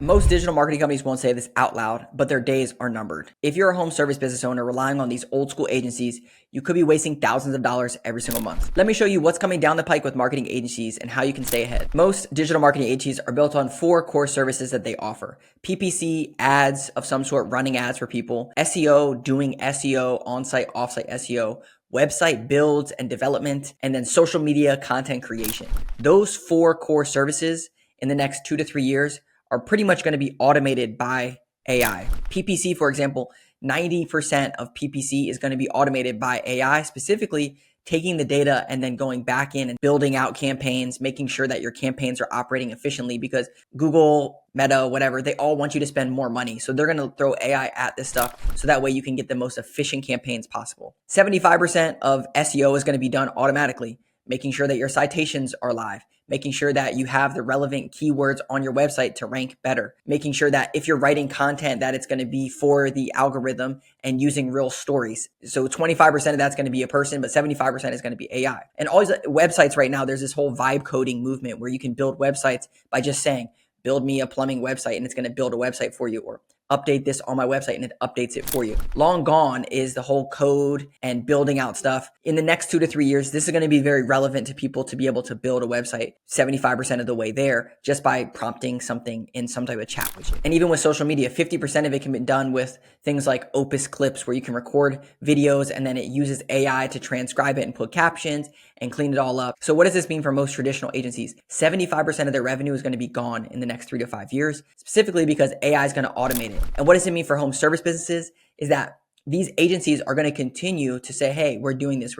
Most digital marketing companies won't say this out loud, but their days are numbered. If you're a home service business owner relying on these old school agencies, you could be wasting thousands of dollars every single month. Let me show you what's coming down the pike with marketing agencies and how you can stay ahead. Most digital marketing agencies are built on 4 core services that they offer: PPC, ads of some sort, running ads for people; SEO, doing SEO, on-site, off-site SEO; website builds and development; and then social media content creation. Those 4 core services in the next 2 to 3 years are pretty much going to be automated by AI. PPC, for example, 90% of PPC is going to be automated by AI, specifically taking the data and then going back in and building out campaigns, making sure that your campaigns are operating efficiently, because Google, Meta, whatever, they all want you to spend more money. So they're going to throw AI at this stuff so that way you can get the most efficient campaigns possible. 75% of SEO is going to be done automatically, making sure that your citations are live, making sure that you have the relevant keywords on your website to rank better, making sure that if you're writing content that it's going to be for the algorithm and using real stories. So 25% of that's going to be a person, but 75% is going to be AI. And all these websites right now, there's this whole vibe coding movement where you can build websites by just saying, build me a plumbing website, and it's going to build a website for you, or update this on my website and it updates it for you. Long gone is the whole code and building out stuff. In the next 2 to 3 years, this is going to be very relevant to people to be able to build a website 75% of the way there just by prompting something in some type of chat widget. And even with social media, 50% of it can be done with things like Opus Clips, where you can record videos and then it uses AI to transcribe it and put captions and clean it all up. So what does this mean for most traditional agencies? 75% of their revenue is going to be gone in the next 3 to 5 years, specifically because AI is going to automate it. And what does it mean for home service businesses is that these agencies are going to continue to say, hey, we're doing this,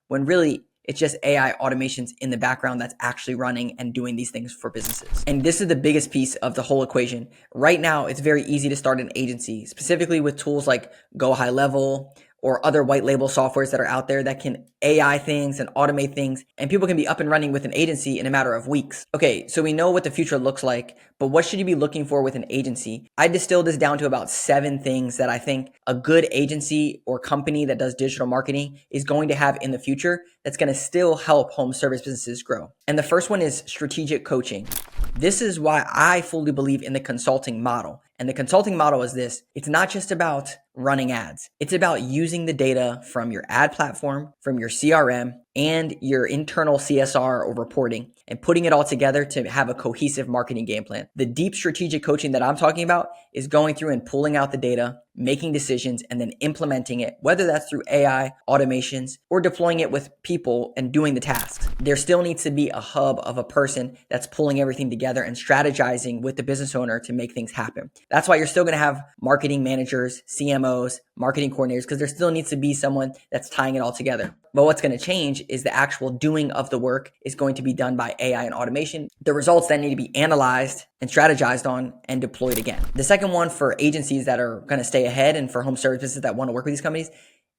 when really it's just AI automations in the background that's actually running and doing these things for businesses. And this is the biggest piece of the whole equation. Right now, it's very easy to start an agency, specifically with tools like Go High Level or other white label softwares that are out there that can AI things and automate things, and people can be up and running with an agency in a matter of weeks. Okay, so we know what the future looks like, but what should you be looking for with an agency? I distilled this down to about 7 things that I think a good agency or company that does digital marketing is going to have in the future that's going to still help home service businesses grow. And the first one is strategic coaching. This is why I fully believe in the consulting model. And the consulting model is this: it's not just about running ads. It's about using the data from your ad platform, from your CRM, and your internal CSR or reporting, and putting it all together to have a cohesive marketing game plan. The deep strategic coaching that I'm talking about is going through and pulling out the data, making decisions, and then implementing it, whether that's through AI, automations, or deploying it with people and doing the tasks. There still needs to be a hub of a person that's pulling everything together and strategizing with the business owner to make things happen. That's why you're still going to have marketing managers, CMOs, marketing coordinators, because there still needs to be someone that's tying it all together. But what's going to change is the actual doing of the work is going to be done by AI and automation. The results then need to be analyzed and strategized on and deployed again. The second one for agencies that are going to stay ahead and for home service businesses that want to work with these companies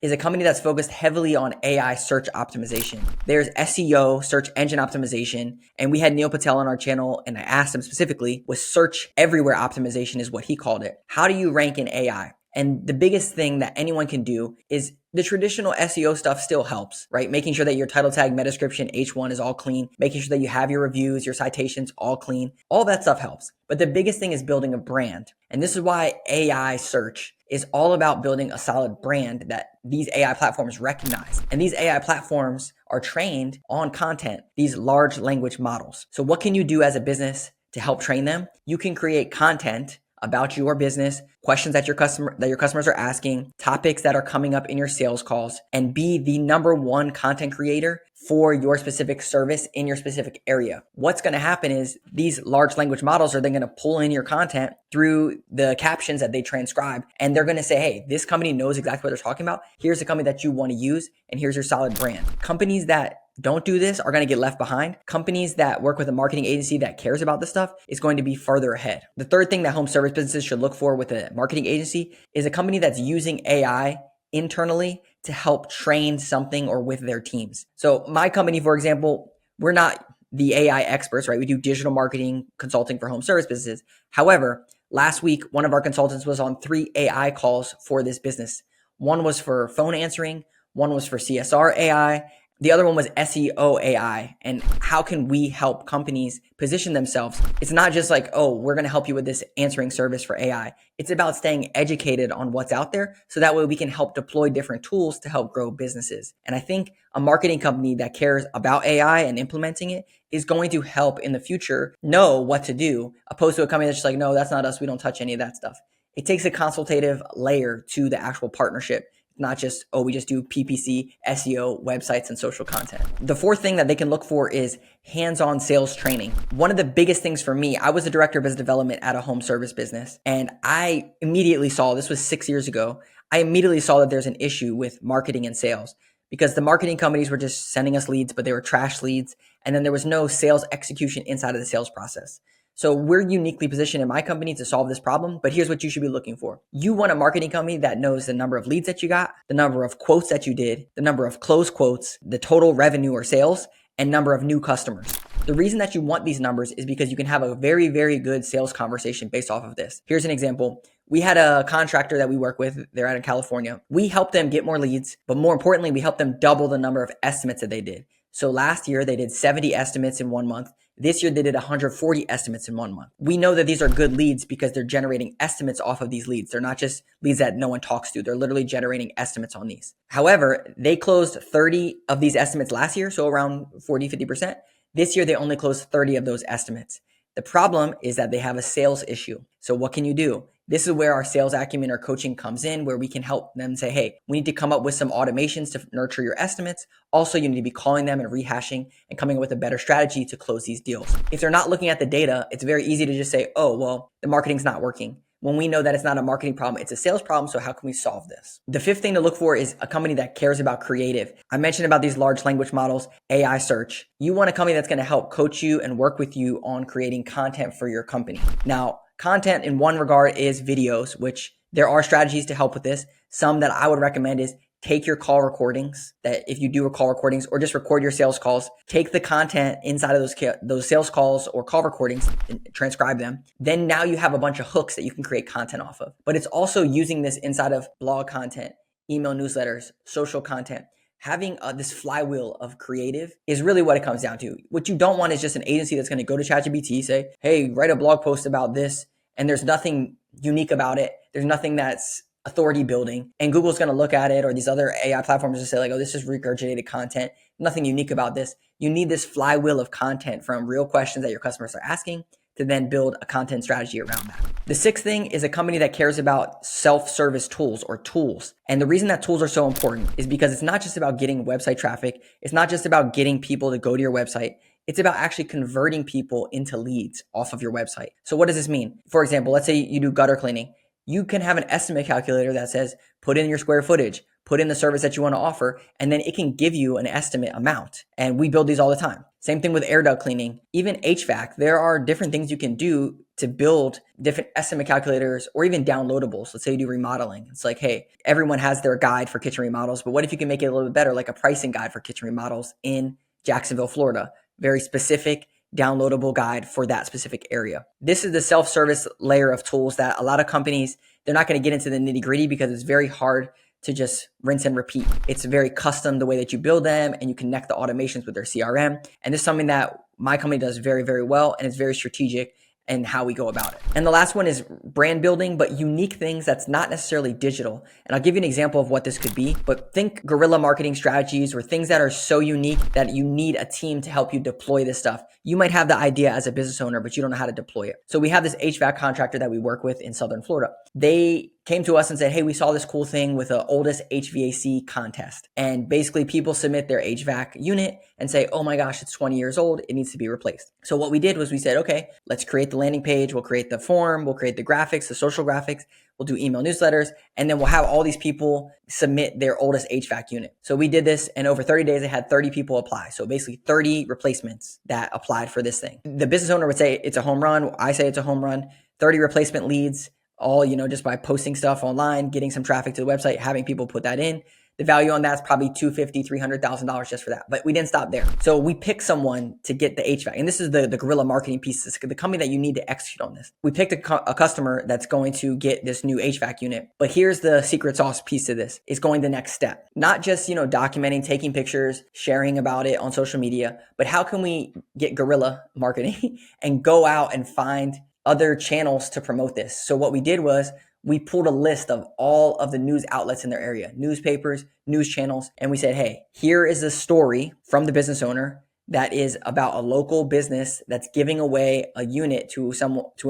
is a company that's focused heavily on AI search optimization. There's SEO, search engine optimization, and we had Neil Patel on our channel, and I asked him specifically, with search everywhere optimization is what he called it. How do you rank in AI? And the biggest thing that anyone can do is the traditional SEO stuff still helps, right? Making sure that your title tag, meta description, H1 is all clean, making sure that you have your reviews, your citations all clean. All that stuff helps. But the biggest thing is building a brand. And this is why AI search is all about building a solid brand that these AI platforms recognize. And these AI platforms are trained on content, these large language models. So what can you do as a business to help train them? You can create content about your business, questions that your customers are asking, topics that are coming up in your sales calls, and be the number one content creator for your specific service in your specific area. What's going to happen is these large language models are then going to pull in your content through the captions that they transcribe, and they're going to say, hey, this company knows exactly what they're talking about. Here's the company that you want to use, and here's your solid brand. Companies that don't do this are going to get left behind. Companies that work with a marketing agency that cares about this stuff is going to be further ahead. The third thing that home service businesses should look for with a marketing agency is a company that's using AI internally to help train something or with their teams. So my company, for example, we're not the AI experts, right? We do digital marketing consulting for home service businesses. However, last week, one of our consultants was on 3 AI calls for this business. One was for phone answering, one was for CSR AI, The other one was SEO AI, and how can we help companies position themselves? It's not just like, oh, we're going to help you with this answering service for AI. It's about staying educated on what's out there so that way we can help deploy different tools to help grow businesses. And I think a marketing company that cares about AI and implementing it is going to help in the future know what to do, opposed to a company that's just like, no, that's not us. We don't touch any of that stuff. It takes a consultative layer to the actual partnership, not just, oh, we just do PPC, SEO, websites, and social content. The fourth thing that they can look for is hands-on sales training. One of the biggest things for me, I was a director of business development at a home service business, and I immediately saw, this was 6 years ago, I immediately saw that there's an issue with marketing and sales because the marketing companies were just sending us leads, but they were trash leads, and then there was no sales execution inside of the sales process. So we're uniquely positioned in my company to solve this problem, but here's what you should be looking for. You want a marketing company that knows the number of leads that you got, the number of quotes that you did, the number of closed quotes, the total revenue or sales, and number of new customers. The reason that you want these numbers is because you can have a very, very good sales conversation based off of this. Here's an example. We had a contractor that we work with. They're out in California. We helped them get more leads, but more importantly, we helped them double the number of estimates that they did. So last year they did 70 estimates in 1 month. This year they did 140 estimates in 1 month. We know that these are good leads because they're generating estimates off of these leads. They're not just leads that no one talks to. They're literally generating estimates on these. However, they closed 30 of these estimates last year, so around 40, 50%. This year they only closed 30 of those estimates. The problem is that they have a sales issue. So what can you do? This is where our sales acumen or coaching comes in, where we can help them say, hey, we need to come up with some automations to nurture your estimates. Also, you need to be calling them and rehashing and coming up with a better strategy to close these deals. If they're not looking at the data, it's very easy to just say, oh, well, the marketing's not working. When we know that it's not a marketing problem, it's a sales problem. So how can we solve this? The fifth thing to look for is a company that cares about creative. I mentioned about these large language models, AI search. You want a company that's going to help coach you and work with you on creating content for your company. Now, content in one regard is videos, which there are strategies to help with this. Some that I would recommend is take your call recordings, that if you do call recordings or just record your sales calls, take the content inside of those sales calls or call recordings and transcribe them. Then now you have a bunch of hooks that you can create content off of. But it's also using this inside of blog content, email newsletters, social content. Having this flywheel of creative is really what it comes down to. What you don't want is just an agency that's going to go to ChatGPT, say, hey, write a blog post about this, and there's nothing unique about it. There's nothing that's authority building, and Google's going to look at it, or these other AI platforms and say like, oh, this is regurgitated content, nothing unique about this. You need this flywheel of content from real questions that your customers are asking to then build a content strategy around that. The sixth thing is a company that cares about self-service tools or tools. And the reason that tools are so important is because it's not just about getting website traffic. It's not just about getting people to go to your website. It's about actually converting people into leads off of your website. So what does this mean? For example, let's say you do gutter cleaning. You can have an estimate calculator that says, put in your square footage, put in the service that you want to offer, and then it can give you an estimate amount. And we build these all the time. Same thing with air duct cleaning, even HVAC. There are different things you can do to build different estimate calculators or even downloadables. Let's say you do remodeling. It's like, hey, everyone has their guide for kitchen remodels, but what if you can make it a little bit better, like a pricing guide for kitchen remodels in Jacksonville, Florida? Very specific, downloadable guide for that specific area. This is the self-service layer of tools that a lot of companies, they're not going to get into the nitty-gritty because it's very hard to just rinse and repeat. It's very custom the way that you build them, and you connect the automations with their CRM. And this is something that my company does very, very well, and it's very strategic and how we go about it. And the last one is brand building, but unique things that's not necessarily digital. And I'll give you an example of what this could be, but think guerrilla marketing strategies or things that are so unique that you need a team to help you deploy this stuff. You might have the idea as a business owner, but you don't know how to deploy it. So we have this HVAC contractor that we work with in Southern Florida. They came to us and said, hey, we saw this cool thing with the oldest HVAC contest. And basically people submit their HVAC unit and say, oh my gosh, it's 20 years old. It needs to be replaced. So what we did was we said, okay, let's create the landing page. We'll create the form. We'll create the graphics, the social graphics. We'll do email newsletters. And then we'll have all these people submit their oldest HVAC unit. So we did this, and over 30 days, I had 30 people apply. So basically 30 replacements that applied for this thing. The business owner would say it's a home run. I say it's a home run. 30 replacement leads, all, just by posting stuff online, getting some traffic to the website, having people put that in. The value on that's probably $250,000, $300,000 just for that. But we didn't stop there. So we picked someone to get the HVAC. And this is the Guerrilla marketing piece, the company that you need to execute on this. We picked a customer that's going to get this new HVAC unit. But here's the secret sauce piece to this, is going the next step. Not just, documenting, taking pictures, sharing about it on social media, but how can we get Guerrilla marketing and go out and find other channels to promote this? So what we did was we pulled a list of all of the news outlets in their area, newspapers, news channels, and we said, hey, here is a story from the business owner that is about a local business that's giving away a unit to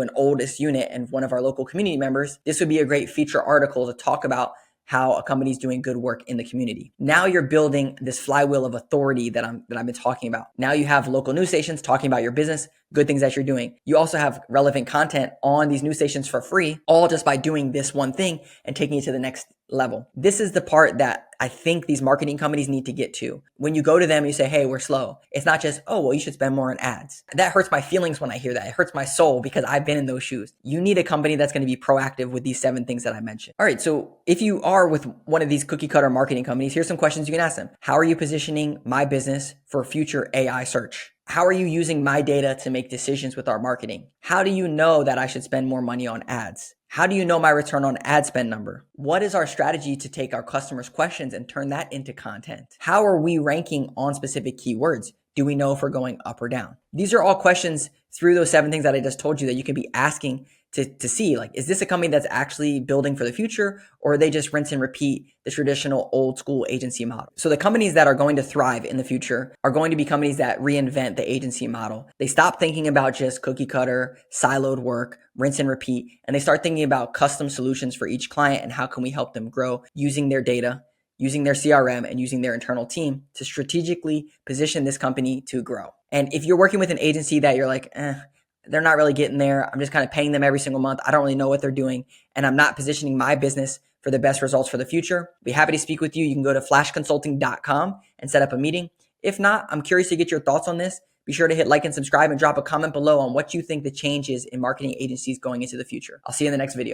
an oldest unit and one of our local community members. This would be a great feature article to talk about how a company's doing good work in the community. Now you're building this flywheel of authority that I've been talking about. Now you have local news stations talking about your business, good things that you're doing. You also have relevant content on these news stations for free, all just by doing this one thing and taking it to the next level. This is the part that I think these marketing companies need to get to. When you go to them and you say, hey, we're slow, it's not just, oh, well, you should spend more on ads. That hurts my feelings when I hear that. It hurts my soul because I've been in those shoes. You need a company that's going to be proactive with these 7 things that I mentioned. All right, so if you are with one of these cookie cutter marketing companies, here's some questions you can ask them. How are you positioning my business for future AI search? How are you using my data to make decisions with our marketing? How do you know that I should spend more money on ads? How do you know my return on ad spend number? What is our strategy to take our customers' questions and turn that into content? How are we ranking on specific keywords? Do we know if we're going up or down? These are all questions through those 7 things that I just told you that you can be asking to see, like, is this a company that's actually building for the future, or are they just rinse and repeat the traditional old school agency model? So the companies that are going to thrive in the future are going to be companies that reinvent the agency model. They stop thinking about just cookie cutter, siloed work, rinse and repeat, and they start thinking about custom solutions for each client and how can we help them grow using their data, using their CRM, and using their internal team to strategically position this company to grow. And if you're working with an agency that you're like, they're not really getting there, I'm just kind of paying them every single month, I don't really know what they're doing, and I'm not positioning my business for the best results for the future, I'd be happy to speak with you. You can go to flashconsulting.com and set up a meeting. If not, I'm curious to get your thoughts on this. Be sure to hit like and subscribe and drop a comment below on what you think the change is in marketing agencies going into the future. I'll see you in the next video.